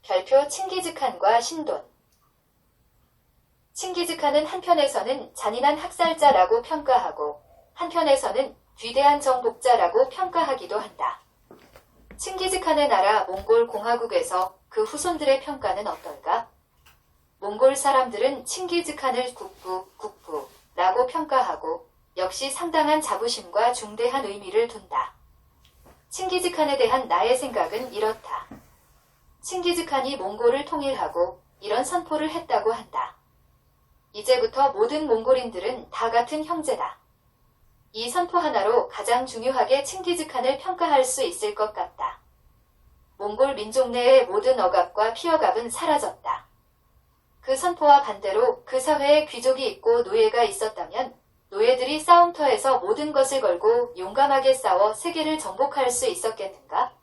별표 칭기즈칸과 신돈. 칭기즈칸은 한편에서는 잔인한 학살자라고 평가하고 한편에서는 위대한 정복자라고 평가하기도 한다. 칭기즈칸의 나라 몽골 공화국에서 그 후손들의 평가는 어떨까? 몽골 사람들은 칭기즈칸을 국부라고 평가하고 역시 상당한 자부심과 중대한 의미를 둔다. 칭기즈칸에 대한 나의 생각은 이렇다. 칭기즈칸이 몽골을 통일하고 이런 선포를 했다고 한다. 이제부터 모든 몽골인들은 다 같은 형제다. 이 선포 하나로 가장 중요하게 칭기즈칸을 평가할 수 있을 것 같다. 몽골 민족 내의 모든 억압과 피억압은 사라졌다. 그 선포와 반대로 그 사회에 귀족이 있고 노예가 있었다면 노예들이 싸움터에서 모든 것을 걸고 용감하게 싸워 세계를 정복할 수 있었겠는가?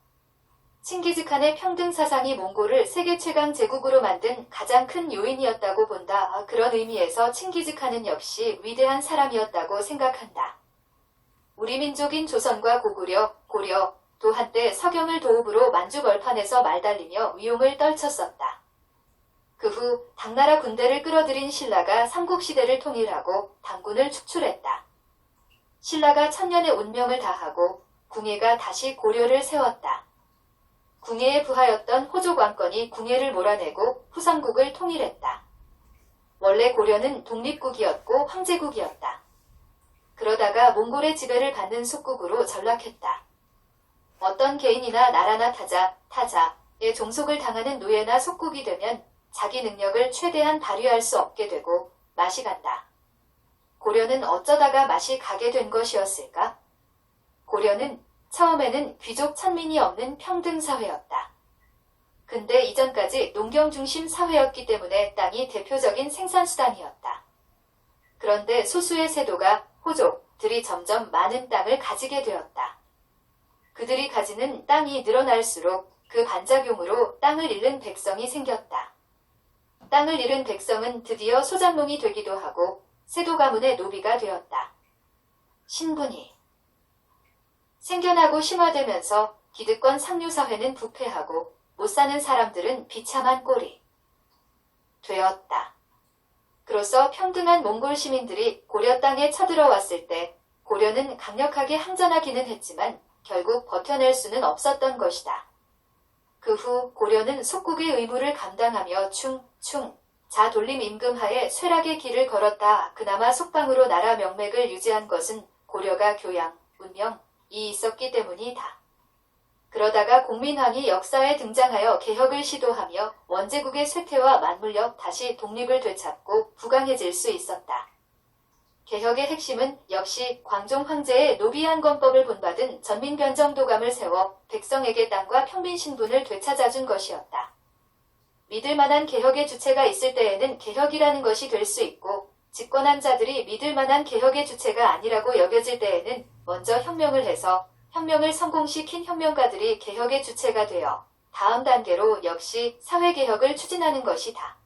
칭기즈칸의 평등 사상이 몽골을 세계 최강 제국으로 만든 가장 큰 요인이었다고 본다. 그런 의미에서 칭기즈칸은 역시 위대한 사람이었다고 생각한다. 우리 민족인 조선과 고구려, 고려도 한때 서경을 도읍으로 만주벌판에서 말달리며 위용을 떨쳤었다. 그 후 당나라 군대를 끌어들인 신라가 삼국시대를 통일하고 당군을 축출했다. 신라가 천년의 운명을 다하고 궁예가 다시 고려를 세웠다. 궁예의 부하였던 호족 왕건이 궁예를 몰아내고 후삼국을 통일했다. 원래 고려는 독립국이었고 황제국이었다. 그러다가 몽골의 지배를 받는 속국으로 전락했다. 어떤 개인이나 나라나 타자의 종속을 당하는 노예나 속국이 되면 자기 능력을 최대한 발휘할 수 없게 되고 맛이 간다. 고려는 어쩌다가 맛이 가게 된 것이었을까? 고려는 처음에는 귀족 천민이 없는 평등 사회였다. 근데 이전까지 농경 중심 사회였기 때문에 땅이 대표적인 생산수단이었다. 그런데 소수의 세도가 호족들이 점점 많은 땅을 가지게 되었다. 그들이 가지는 땅이 늘어날수록 그 반작용으로 땅을 잃는 백성이 생겼다. 땅을 잃은 백성은 드디어 소작농이 되기도 하고 세도 가문의 노비가 되었다. 신분이 생겨나고 심화되면서 기득권 상류사회는 부패하고 못 사는 사람들은 비참한 꼴이 되었다. 그로써 평등한 몽골 시민들이 고려 땅에 쳐들어왔을 때 고려는 강력하게 항전하기는 했지만 결국 버텨낼 수는 없었던 것이다. 그 후 고려는 속국의 의무를 감당하며 자돌림 임금하에 쇠락의 길을 걸었다. 그나마 속방으로 나라 명맥을 유지한 것은 고려가 교양, 문명이 있었기 때문이다. 그러다가 공민왕이 역사에 등장하여 개혁을 시도하며 원제국의 쇠퇴와 맞물려 다시 독립을 되찾고 부강해질 수 있었다. 개혁의 핵심은 역시 광종 황제의 노비한 권법을 본받은 전민변정도감을 세워 백성에게 땅과 평민 신분을 되찾아준 것이었다. 믿을 만한 개혁의 주체가 있을 때에는 개혁이라는 것이 될 수 있고 집권한 자들이 믿을 만한 개혁의 주체가 아니라고 여겨질 때에는 먼저 혁명을 해서 혁명을 성공시킨 혁명가들이 개혁의 주체가 되어 다음 단계로 역시 사회개혁을 추진하는 것이다.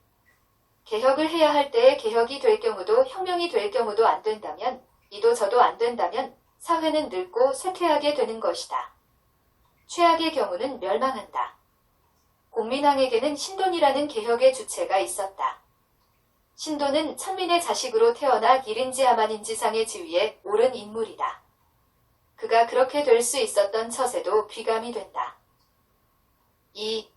개혁을 해야 할 때에 개혁이 될 경우도 혁명이 될 경우도 안 된다면 이도 저도 안 된다면 사회는 늙고 쇠퇴하게 되는 것이다. 최악의 경우는 멸망한다. 공민왕에게는 신돈이라는 개혁의 주체가 있었다. 신돈은 천민의 자식으로 태어나 일인지 아만인지상의 지위에 오른 인물이다. 그가 그렇게 될 수 있었던 처세도 귀감이 된다. 2.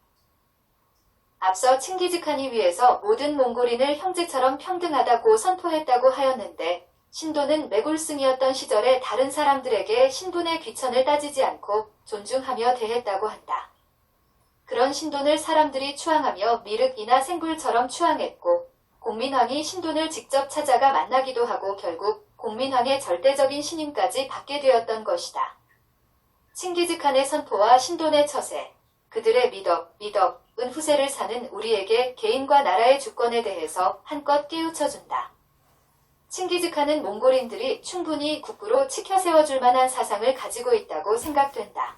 앞서 칭기즈칸이 위해서 모든 몽골인을 형제처럼 평등하다고 선포했다고 하였는데 신돈은 매골승이었던 시절에 다른 사람들에게 신분의 귀천을 따지지 않고 존중하며 대했다고 한다. 그런 신돈을 사람들이 추앙하며 미륵이나 생굴처럼 추앙했고 공민왕이 신돈을 직접 찾아가 만나기도 하고 결국 공민왕의 절대적인 신임까지 받게 되었던 것이다. 칭기즈칸의 선포와 신돈의 처세, 그들의 미덕은 후세를 사는 우리에게 개인과 나라의 주권에 대해서 한껏 깨우쳐준다. 칭기즈칸은 몽골인들이 충분히 국부로 치켜세워줄 만한 사상을 가지고 있다고 생각된다.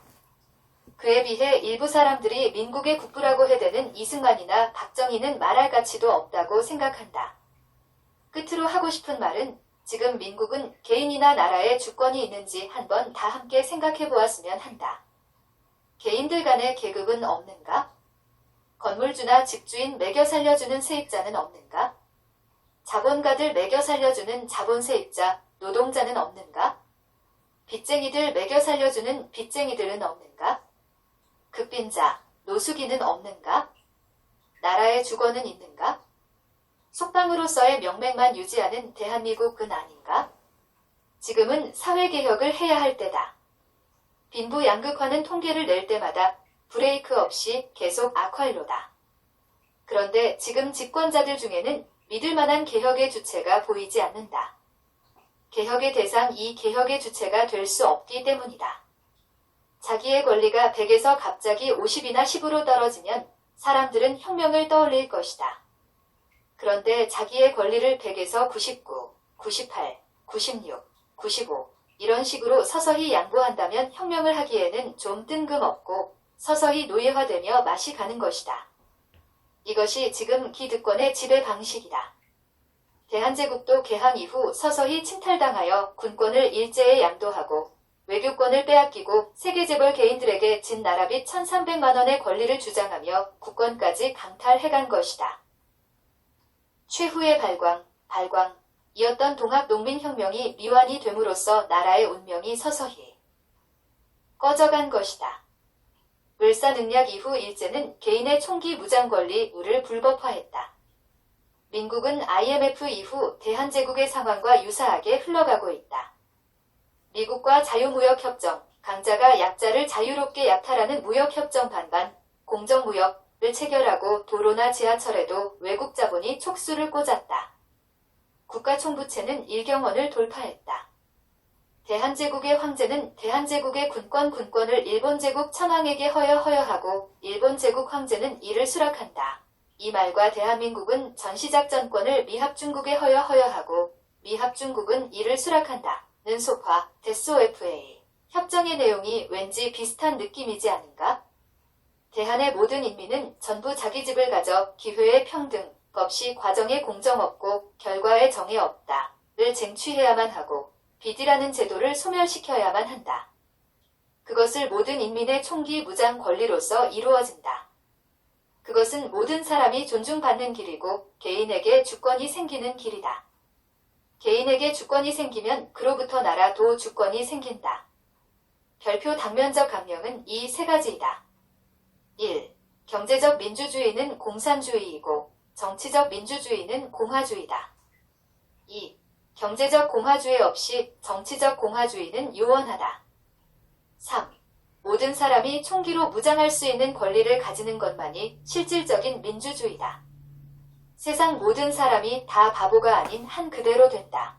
그에 비해 일부 사람들이 민국의 국부라고 해대는 이승만이나 박정희는 말할 가치도 없다고 생각한다. 끝으로 하고 싶은 말은 지금 민국은 개인이나 나라의 주권이 있는지 한번 다 함께 생각해 보았으면 한다. 개인들 간의 계급은 없는가? 건물주나 집주인 매겨 살려주는 세입자는 없는가? 자본가들 매겨 살려주는 자본 세입자, 노동자는 없는가? 빚쟁이들 매겨 살려주는 빚쟁이들은 없는가? 극빈자, 노숙인은 없는가? 나라의 주거는 있는가? 속방으로서의 명맥만 유지하는 대한민국은 아닌가? 지금은 사회개혁을 해야 할 때다. 빈부 양극화는 통계를 낼 때마다 브레이크 없이 계속 악화일로다. 그런데 지금 집권자들 중에는 믿을 만한 개혁의 주체가 보이지 않는다. 개혁의 대상 이 개혁의 주체가 될 수 없기 때문이다. 자기의 권리가 100에서 갑자기 50이나 10으로 떨어지면 사람들은 혁명을 떠올릴 것이다. 그런데 자기의 권리를 100에서 99, 98, 96, 95 이런 식으로 서서히 양보한다면 혁명을 하기에는 좀 뜬금없고 서서히 노예화되며 맛이 가는 것이다. 이것이 지금 기득권의 지배 방식이다. 대한제국도 개항 이후 서서히 침탈당하여 군권을 일제에 양도하고 외교권을 빼앗기고 세계재벌 개인들에게 진 나라빚 1300만 원의 권리를 주장하며 국권까지 강탈해간 것이다. 최후의 발광이었던 동학농민혁명이 미완이 됨으로써 나라의 운명이 서서히 꺼져간 것이다. 을사능력 이후 일제는 개인의 총기 무장권리 우를 불법화했다. 민국은 IMF 이후 대한제국의 상황과 유사하게 흘러가고 있다. 미국과 자유무역협정, 강자가 약자를 자유롭게 약탈하는 무역협정 반반, 공정무역을 체결하고 도로나 지하철에도 외국 자본이 촉수를 꽂았다. 국가총부채는 1경원을 돌파했다. 대한제국의 황제는 대한제국의 군권을 일본제국 천황에게 허여하고 일본제국 황제는 이를 수락한다. 이 말과 대한민국은 전시작전권을 미합중국에 허여하고 미합중국은 이를 수락한다. 는 소파, 데스OFA 협정의 내용이 왠지 비슷한 느낌이지 않은가? 대한의 모든 인민은 전부 자기 집을 가져 기회의 평등 없이 과정에 공정 없고 결과에 정의 없다를 쟁취해야만 하고 비디라는 제도를 소멸시켜야만 한다. 그것을 모든 인민의 총기 무장 권리로서 이루어진다. 그것은 모든 사람이 존중받는 길이고 개인에게 주권이 생기는 길이다. 개인에게 주권이 생기면 그로부터 나라도 주권이 생긴다. 별표 당면적 강령은 이 세 가지이다. 1. 경제적 민주주의는 공산주의이고 정치적 민주주의는 공화주의다. 2. 경제적 공화주의 없이 정치적 공화주의는 요원하다. 3. 모든 사람이 총기로 무장할 수 있는 권리를 가지는 것만이 실질적인 민주주의다. 세상 모든 사람이 다 바보가 아닌 한 그대로 된다.